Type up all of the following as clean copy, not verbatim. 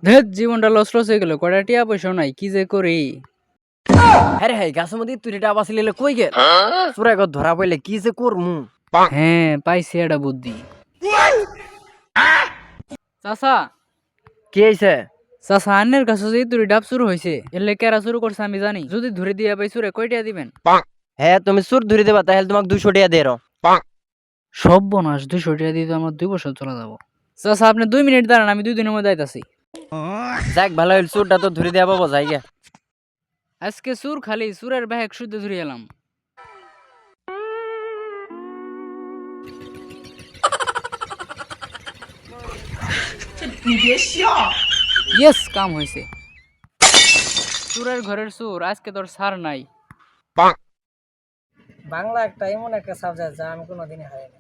ধেৎ জীবনটা loss loss হয়ে গেল, কয়টা টিয়া পয়সা নাই, কি যে করি। আরে হাই গাছের মধ্যে তুই এটা আবাসি লেলে কই গেল চোরা গো ধরা পড়লে কি যে করমু। হ্যাঁ পাইছি একটা বুদ্ধি। চাচা কি হইছে? চাচা আন্নের কাছে যে তুই ডাব শুরু হয়েছে, এলে কেরা শুরু করছে আমি জানি। যদি ধরে দিয়া পাই সুরে কয়টা দিবেন? হ্যাঁ তুমি সুর ধরে দেবা তাহলে তোমাকে 200 টাকা দে রো। সব বনাস 200 টাকা দিয়ে তো আমার 2 বছর চলে যাবো। চাচা আপনি 2 মিনিট দাঁড়ান, আমি 2 দিনের মধ্যে আইতাছি। যাক ভালো হইল সুরটা তো ধরে দেয়া পাবো যাই গে। আজকে সুর খালি সুরের ব্যাগ শুদ্ধ ধরে এলাম। ইয়েস কাম হয়েছে। সুরের ঘরের সুর, আজকে তোর সার নাই। বাংলা একটা এমন একটা সাবজেক্ট যা আমি কোনোদিনই হারাইনি।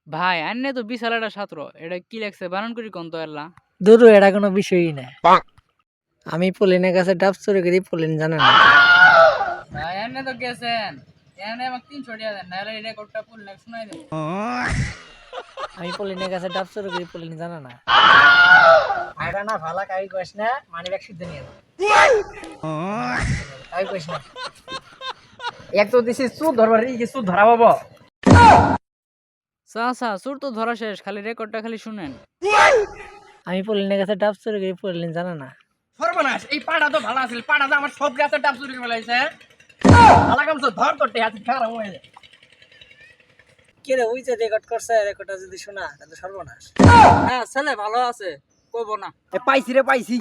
ভাই আন্নে তো বিশাল একটা ছাত্র, এটা কি লেখছে বানান করি কোন তো এল্লা। দুরু এটা কোনো বিষয়ই না। আমি পলিনের কাছে ডাব চুরি করি, পলিন জানে না। ভাই আন্নে তো গেছেন, এনে আমাকে 300 টাকা দেন, নাহলে এই রেকর্ডটা পড়লে শোনাই দেব। আমি পলিনের কাছে ডাব চুরি করি, পলিন জানে না। আইডা না ভালা কাই কইস না, মানি ব্যাগ সিদ্ধ নিয়ে কাই কইস না। এক তো দিছি সুদ ধরবার কি সুদ ধরা পাবো। চাচা সুর তো ধরা শেষ, খালি রেকর্ডটা খালি শুনেন। আমি পলিনের কাছে ডাব চুরি করি, পলিন জানে না। সর্বনাশ এই পাড়া তো ভালো আছিল, পাড়া তো আমার সব গাছে ডাব চুরি করে ফেলাইছে। ভালো কাম তো ধর তোর হাতে খারাপ হয়ে যায়। কে রে ওই যে রেকর্ড করছে, রেকর্ডটা যদি শোনা তাহলে সর্বনাশ। হ্যাঁ ছেলে ভালো আছে, কইব না। পাইছি রে পাইছি।